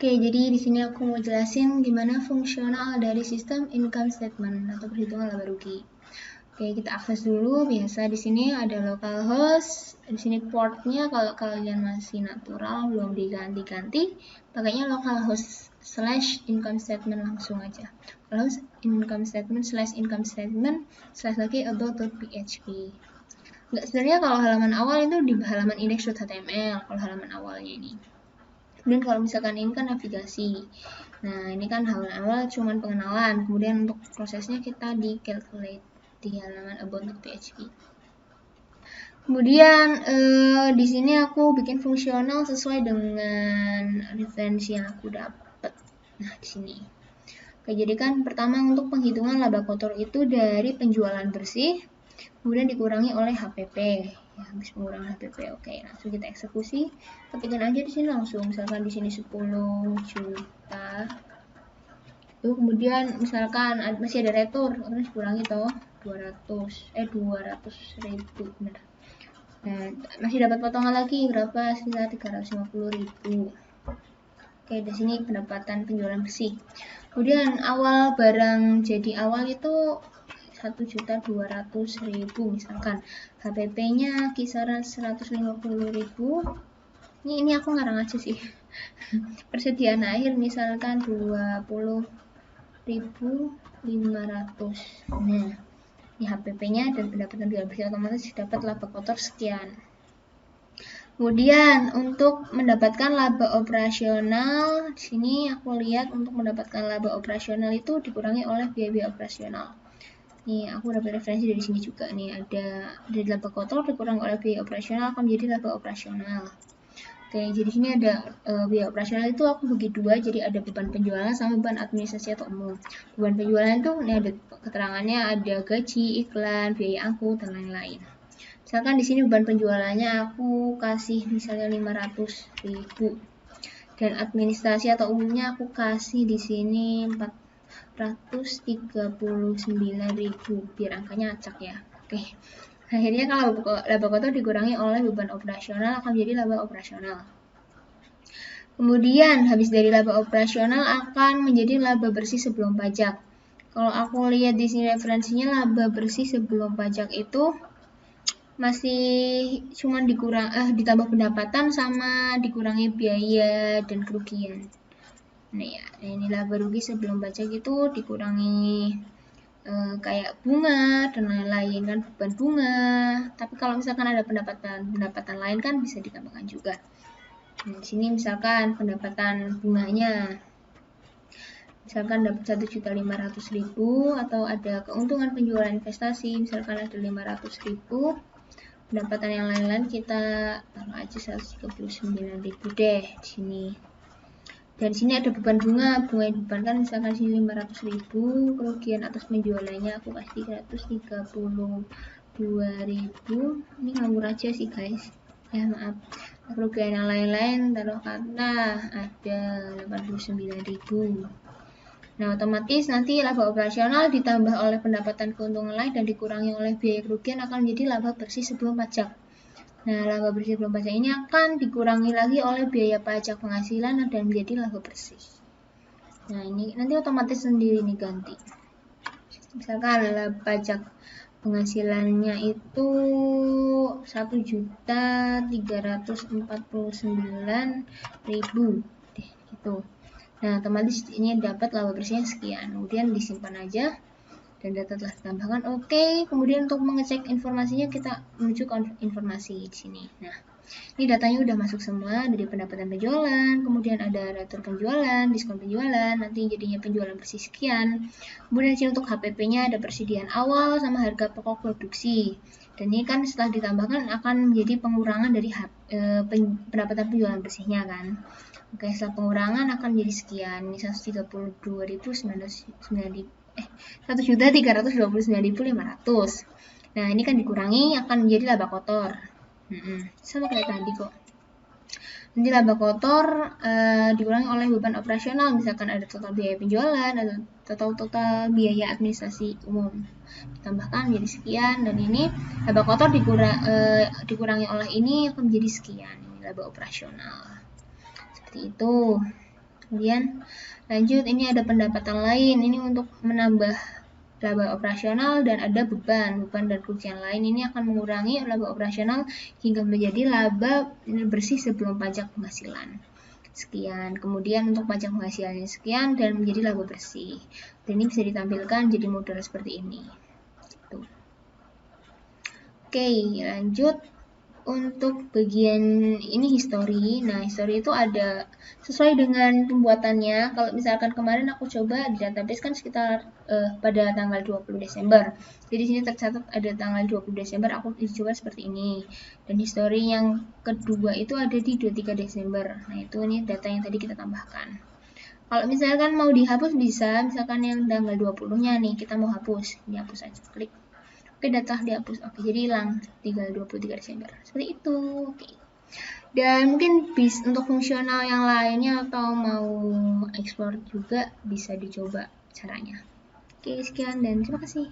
Oke, jadi di sini aku mau jelasin gimana fungsional dari sistem income statement atau perhitungan laba rugi. Oke, kita akses dulu. Biasa di sini ada localhost. Di sini portnya kalau kalian masih natural belum diganti-ganti, pakainya localhost / income statement langsung aja. Localhost income statement / income statement / lagi about.php. Enggak, sebenarnya kalau halaman awal itu di halaman index.html kalau halaman awalnya ini. Kemudian kalau misalkan ini kan navigasi. Nah, ini kan halaman awal cuman pengenalan. Kemudian untuk prosesnya kita di calculate di halaman about.php. Kemudian di sini aku bikin fungsional sesuai dengan referensi yang aku dapat. Nah, di sini. Oke, jadi kan pertama untuk penghitungan laba kotor itu dari penjualan bersih, kemudian dikurangi oleh HPP. Ya, habis pengurangan HPP. Oke, langsung kita eksekusi. Ketikin aja di sini langsung. Misalkan di sini 10 juta. Lalu kemudian misalkan masih ada retur, otomatis kurangi toh 200.000 benar. Nah, masih dapat potongan lagi berapa? Sekitar 350.000. Oke, di sini pendapatan penjualan bersih. Kemudian awal barang jadi awal itu 1.200.000 misalkan. HPP-nya kisaran 150.000. Ini aku ngarang aja sih. Persediaan akhir misalkan 20.500. Nah, ini HPP-nya dan pendapatan penjualan bersih otomatis dapat laba kotor sekian. Kemudian untuk mendapatkan laba operasional, di sini aku lihat untuk mendapatkan laba operasional itu dikurangi oleh biaya operasional. Nih, aku dapat referensi dari sini juga nih, ada dari laba kotor dikurangi oleh biaya operasional akan menjadi laba operasional. Oke, jadi sini ada biaya operasional itu aku bagi dua, jadi ada beban penjualan sama beban administrasi atau umum. Beban penjualan itu ini ada keterangannya, ada gaji, iklan, biaya angkut dan lain-lain. Misalkan di sini beban penjualannya aku kasih misalnya 500.000 dan administrasi atau umumnya aku kasih di sini 439.000 biar angkanya acak ya. Oke. Akhirnya kalau laba kotor dikurangi oleh beban operasional akan menjadi laba operasional. Kemudian habis dari laba operasional akan menjadi laba bersih sebelum pajak. Kalau aku lihat di sini referensinya laba bersih sebelum pajak itu masih cuma ditambah pendapatan sama dikurangi biaya dan kerugian. Nah ya, ini laba rugi sebelum pajak itu dikurangi kayak bunga dan lain-lain kan, beban bunga. Tapi kalau misalkan ada pendapatan lain kan bisa ditambahkan juga. Nah, di sini misalkan pendapatan bunganya misalkan dapat 1.500.000 atau ada keuntungan penjualan investasi misalkan ada 500.000. Pendapatan yang lain-lain kita taruh aja 139.000 deh di sini. Dan di sini ada beban bunga yang dibebankan misalkan sini 500.000, kerugian atas penjualannya aku kasih 332.000. Ini ngawur aja sih guys. Ya maaf. Kerugian yang lain-lain taruh kata ada 89.000. Nah, otomatis nanti laba operasional ditambah oleh pendapatan keuntungan lain dan dikurangi oleh biaya kerugian akan menjadi laba bersih sebelum pajak. Nah, laba bersih sebelum pajak ini akan dikurangi lagi oleh biaya pajak penghasilan dan menjadi laba bersih. Nah, ini nanti otomatis sendiri nih ganti. Misalkan laba pajak penghasilannya itu 1.349.000 deh gitu. Nah, otomatis ini dapat laba bersihnya sekian. Kemudian disimpan aja dan data telah ditambahkan. Oke, kemudian untuk mengecek informasinya kita menuju ke informasi di sini. Nah, ini datanya udah masuk semua dari pendapatan penjualan, kemudian ada retur penjualan, diskon penjualan, nanti jadinya penjualan bersih sekian. Kemudian di sini untuk HPP-nya ada persediaan awal sama harga pokok produksi. Dan ini kan setelah ditambahkan akan menjadi pengurangan dari pendapatan penjualan bersihnya kan. Oke, setelah pengurangan akan menjadi sekian. Ini 1.329.500. Nah, ini kan dikurangi akan menjadi laba kotor. Sama kayak tadi kok. Nanti laba kotor dikurangi oleh beban operasional, misalkan ada total biaya penjualan atau total biaya administrasi umum. Ditambahkan menjadi sekian dan ini laba kotor dikurangi oleh ini akan menjadi sekian. Ini laba operasional. Seperti itu. Kemudian lanjut, ini ada pendapatan lain, ini untuk menambah laba operasional, dan ada beban dan kerugian lain. Ini akan mengurangi laba operasional hingga menjadi laba bersih sebelum pajak penghasilan. Sekian. Kemudian untuk pajak penghasilannya sekian dan menjadi laba bersih. Dan ini bisa ditampilkan jadi model seperti ini. Gitu. Oke, lanjut. Untuk bagian ini history. Nah, history itu ada sesuai dengan pembuatannya. Kalau misalkan kemarin aku coba di database kan sekitar pada tanggal 20 Desember. Jadi di sini tercatat ada tanggal 20 Desember, aku coba seperti ini. Dan history yang kedua itu ada di 23 Desember. Nah, itu ini data yang tadi kita tambahkan. Kalau misalkan mau dihapus bisa, misalkan yang tanggal 20-nya nih kita mau hapus. Ini hapus aja, klik. Oke, data dihapus. Oke, jadi hilang tinggal 23 Desember. Seperti itu. Oke. Dan mungkin untuk fungsional yang lainnya atau mau explore juga bisa dicoba caranya. Oke, sekian dan terima kasih.